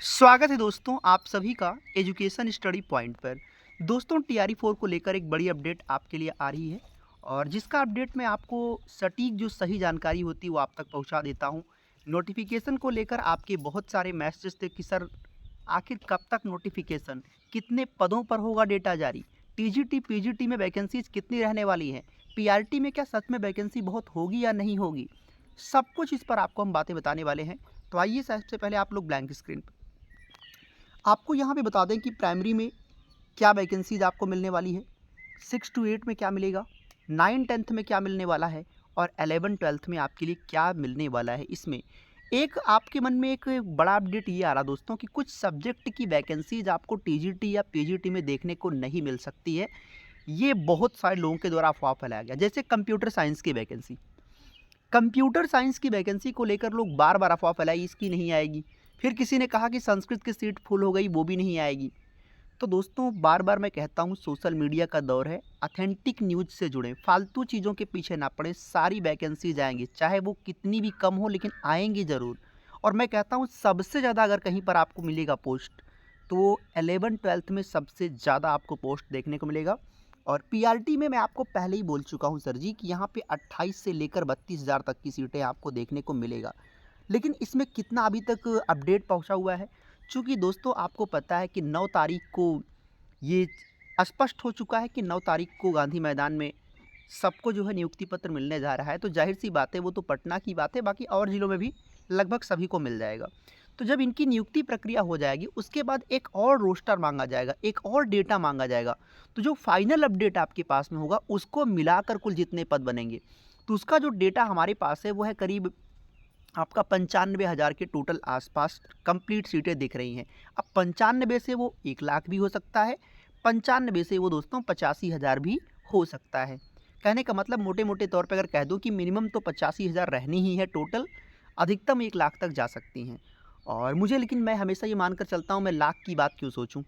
स्वागत है दोस्तों आप सभी का एजुकेशन स्टडी पॉइंट पर। दोस्तों टीआरई 4 को लेकर एक बड़ी अपडेट आपके लिए आ रही है और जिसका अपडेट मैं आपको सटीक जो सही जानकारी होती है वो आप तक पहुंचा देता हूं। नोटिफिकेशन को लेकर आपके बहुत सारे मैसेज थे कि सर आखिर कब तक नोटिफिकेशन, कितने पदों पर होगा डेटा जारी, टीजीटी पीजीटी में वैकेंसीज कितनी रहने वाली हैं, पीआरटी में क्या सच में वैकेंसी बहुत होगी या नहीं होगी, सब कुछ इस पर आपको हम बातें बताने वाले हैं। तो आइए सबसे पहले आप लोग ब्लैंक स्क्रीन पर आपको यहाँ पे बता दें कि प्राइमरी में क्या वैकेंसीज आपको मिलने वाली है, 6 to 8 में क्या मिलेगा, 9-10 में क्या मिलने वाला है और 11-12 में आपके लिए क्या मिलने वाला है। इसमें एक आपके मन में एक बड़ा अपडेट ये आ रहा दोस्तों कि कुछ सब्जेक्ट की वैकेंसीज आपको टीजीटी या पीजीटी में देखने को नहीं मिल सकती है। ये बहुत सारे लोगों के द्वारा अफवाह फैलाया गया। जैसे कंप्यूटर साइंस की वैकेंसी, कंप्यूटर साइंस की वैकेंसी को लेकर लोग बार बार अफवाह फैलाई इसकी नहीं आएगी। फिर किसी ने कहा कि संस्कृत की सीट फुल हो गई, वो भी नहीं आएगी। तो दोस्तों बार बार मैं कहता हूँ सोशल मीडिया का दौर है, ऑथेंटिक न्यूज़ से जुड़ें, फालतू चीज़ों के पीछे ना पड़ें। सारी वैकेंसीज आएंगी, चाहे वो कितनी भी कम हो लेकिन आएंगी ज़रूर। और मैं कहता हूँ सबसे ज़्यादा अगर कहीं पर आपको मिलेगा पोस्ट तो 11-12 में सबसे ज़्यादा आपको पोस्ट देखने को मिलेगा। और पीआरटी में मैं आपको पहले ही बोल चुका हूँ सर जी कि यहाँ पे 28 से लेकर 32,000 तक की सीटें आपको देखने को मिलेगा। लेकिन इसमें कितना अभी तक अपडेट पहुँचा हुआ है, चूँकि दोस्तों आपको पता है कि 9 तारीख को ये स्पष्ट हो चुका है कि 9 तारीख को गांधी मैदान में सबको जो है नियुक्ति पत्र मिलने जा रहा है। तो जाहिर सी बात है वो तो पटना की बात है, बाकी और ज़िलों में भी लगभग सभी को मिल जाएगा। तो जब इनकी नियुक्ति प्रक्रिया हो जाएगी उसके बाद एक और रोस्टर मांगा जाएगा, एक और डेटा मांगा जाएगा। तो जो फाइनल अपडेट आपके पास में होगा उसको मिलाकर कुल जितने पद बनेंगे तो उसका जो डेटा हमारे पास है वो है करीब आपका 95,000 के टोटल आसपास कंप्लीट सीटें दिख रही हैं। अब 95 से वो 1 लाख भी हो सकता है, 95 से वो दोस्तों 85,000 भी हो सकता है। कहने का मतलब मोटे मोटे तौर पे अगर कह दूं कि मिनिमम तो 85,000 रहनी ही है टोटल, अधिकतम 1 लाख तक जा सकती हैं। और मुझे लेकिन मैं हमेशा ये मानकर चलता हूँ, मैं लाख की बात क्यों सोचूं,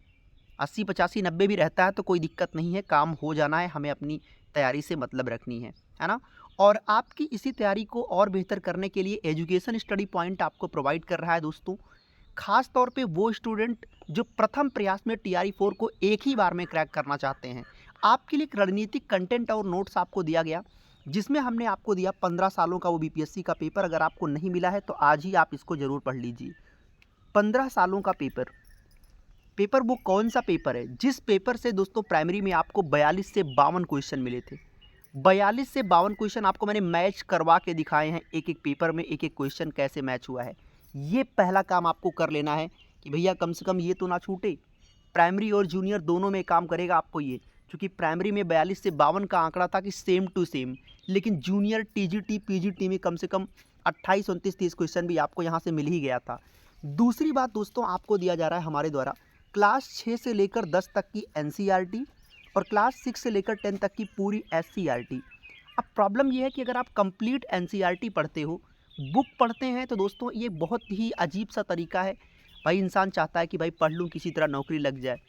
80 85 90 भी रहता है तो कोई दिक्कत नहीं है, काम हो जाना है, हमें अपनी तैयारी से मतलब रखनी है ना। और आपकी इसी तैयारी को और बेहतर करने के लिए एजुकेशन स्टडी पॉइंट आपको प्रोवाइड कर रहा है दोस्तों। खास तौर पे वो स्टूडेंट जो प्रथम प्रयास में टीआरई 4 को एक ही बार में क्रैक करना चाहते हैं, आपके लिए एक रणनीतिक कंटेंट और नोट्स आपको दिया गया, जिसमें हमने आपको दिया 15 सालों का वो बीपीएससी का पेपर। अगर आपको नहीं मिला है तो आज ही आप इसको ज़रूर पढ़ लीजिए। 15 सालों का पेपर, पेपर वो कौन सा पेपर है जिस पेपर से दोस्तों प्राइमरी में आपको 42 से 52 क्वेश्चन मिले थे। 42 से 52 क्वेश्चन आपको मैंने मैच करवा के दिखाए हैं, एक एक पेपर में एक एक क्वेश्चन कैसे मैच हुआ है। ये पहला काम आपको कर लेना है कि भैया कम से कम ये तो ना छूटे। प्राइमरी और जूनियर दोनों में काम करेगा आपको ये, क्योंकि प्राइमरी में 42 से 52 का आंकड़ा था कि सेम टू सेम, लेकिन जूनियर टीजीटी पीजीटी में कम से कम 28 29 30 क्वेश्चन भी आपको यहाँ से मिल ही गया था। दूसरी बात दोस्तों आपको दिया जा रहा है हमारे द्वारा क्लास 6 से लेकर 10 तक की एनसीईआरटी और क्लास 6 से लेकर 10 तक की पूरी एससीईआरटी। अब प्रॉब्लम ये है कि अगर आप कंप्लीट एनसीईआरटी पढ़ते हो, बुक पढ़ते हैं, तो दोस्तों ये बहुत ही अजीब सा तरीका है। भाई इंसान चाहता है कि भाई पढ़ लूँ, किसी तरह नौकरी लग जाए,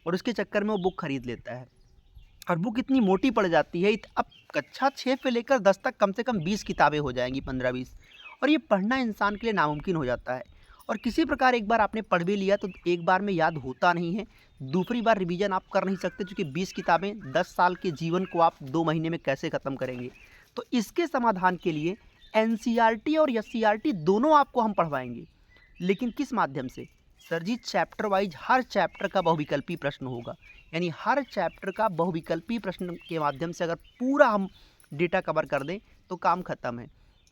और उसके चक्कर में वो बुक खरीद लेता है और बुक इतनी मोटी पड़ जाती है। अब कक्षा 6 से लेकर 10 तक कम से कम 20 किताबें हो जाएंगी, 15-20, और ये पढ़ना इंसान के लिए नामुमकिन हो जाता है। और किसी प्रकार एक बार आपने पढ़ भी लिया तो एक बार में याद होता नहीं है, दूसरी बार रिवीजन आप कर नहीं सकते, क्योंकि 20 किताबें 10 साल के जीवन को आप 2 महीने में कैसे ख़त्म करेंगे। तो इसके समाधान के लिए एनसीईआरटी और एससीईआरटी दोनों आपको हम पढ़वाएंगे, लेकिन किस माध्यम से सर जी? चैप्टर वाइज, हर चैप्टर का बहुविकल्पी प्रश्न होगा, यानी हर चैप्टर का बहुविकल्पी प्रश्न के माध्यम से अगर पूरा हम डेटा कवर कर दें तो काम खत्म है।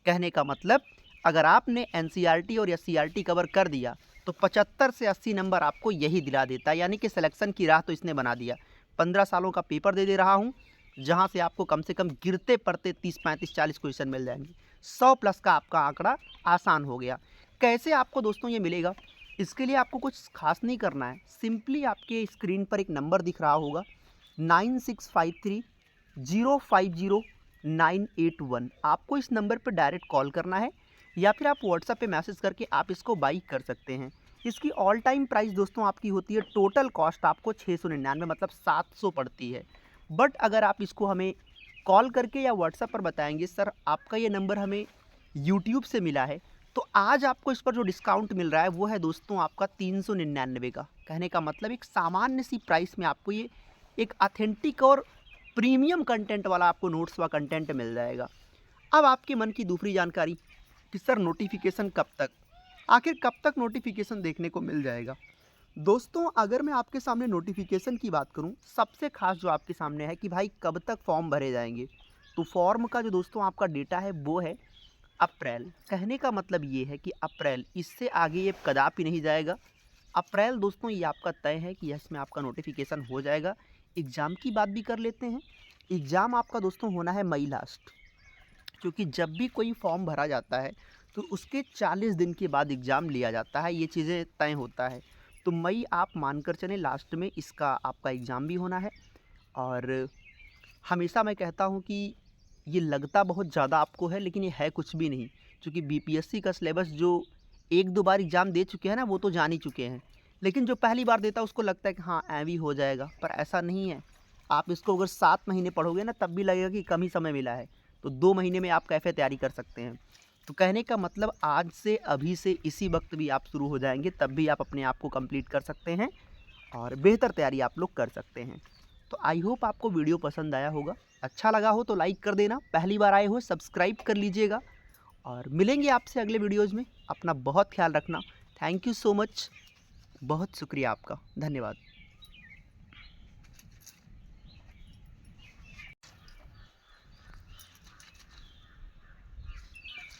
कहने का मतलब अगर आपने एनसीईआरटी और एससीईआरटी कवर कर दिया तो 75 से 80 नंबर आपको यही दिला देता है, यानी कि सिलेक्शन की राह तो इसने बना दिया। 15 सालों का पेपर दे रहा हूँ जहाँ से आपको कम से कम गिरते पड़ते 30-35-40 क्वेश्चन मिल जाएंगे। 100 प्लस का आपका आंकड़ा आसान हो गया। कैसे आपको दोस्तों ये मिलेगा? इसके लिए आपको कुछ खास नहीं करना है, सिंपली आपके स्क्रीन पर एक नंबर दिख रहा होगा 9653050981। आपको इस नंबर पर डायरेक्ट कॉल करना है या फिर आप व्हाट्सएप पे मैसेज करके आप इसको बाई कर सकते हैं। इसकी ऑल टाइम प्राइस दोस्तों आपकी होती है, टोटल कॉस्ट आपको 699 मतलब 700 पड़ती है। बट अगर आप इसको हमें कॉल करके या व्हाट्सएप पर बताएंगे सर आपका ये नंबर हमें यूट्यूब से मिला है, तो आज आपको इस पर जो डिस्काउंट मिल रहा है वो है दोस्तों आपका 399 का। कहने का मतलब एक सामान्य सी प्राइस में आपको ये एक ऑथेंटिक और प्रीमियम कंटेंट वाला आपको नोट्स व कंटेंट मिल जाएगा। अब आपके मन की दूसरी जानकारी कि सर नोटिफिकेशन कब तक, आखिर कब तक नोटिफिकेशन देखने को मिल जाएगा। दोस्तों अगर मैं आपके सामने नोटिफिकेशन की बात करूं, सबसे खास जो आपके सामने है कि भाई कब तक फॉर्म भरे जाएंगे, तो फॉर्म का जो दोस्तों आपका डेटा है वो है अप्रैल। कहने का मतलब ये है कि अप्रैल, इससे आगे ये कदापि नहीं जाएगा। अप्रैल दोस्तों ये आपका तय है कि इसमें आपका नोटिफिकेशन हो जाएगा। एग्ज़ाम की बात भी कर लेते हैं। एग्ज़ाम आपका दोस्तों होना है मई लास्ट, क्योंकि जब भी कोई फॉर्म भरा जाता है तो उसके 40 दिन के बाद एग्ज़ाम लिया जाता है, ये चीज़ें तय होता है। तो मई आप मानकर चलें लास्ट में इसका आपका एग्ज़ाम भी होना है। और हमेशा मैं कहता हूँ कि ये लगता बहुत ज़्यादा आपको है, लेकिन ये है कुछ भी नहीं, क्योंकि बीपीएससी का सिलेबस जो एक दो बार एग्ज़ाम दे चुके हैं ना वो तो जान ही चुके हैं, लेकिन जो पहली बार देता है उसको लगता है कि हाँ ऐवी हो जाएगा, पर ऐसा नहीं है। आप इसको अगर 7 महीने पढ़ोगे ना तब भी लगेगा कि कम ही समय मिला है, तो 2 महीने में आप कैसे तैयारी कर सकते हैं। तो कहने का मतलब आज से, अभी से, इसी वक्त भी आप शुरू हो जाएंगे तब भी आप अपने आप को कंप्लीट कर सकते हैं और बेहतर तैयारी आप लोग कर सकते हैं। तो आई होप आपको वीडियो पसंद आया होगा। अच्छा लगा हो तो लाइक कर देना, पहली बार आए हो सब्सक्राइब कर लीजिएगा और मिलेंगे आपसे अगले वीडियोज़ में। अपना बहुत ख्याल रखना। Thank you so much. बहुत शुक्रिया आपका, धन्यवाद।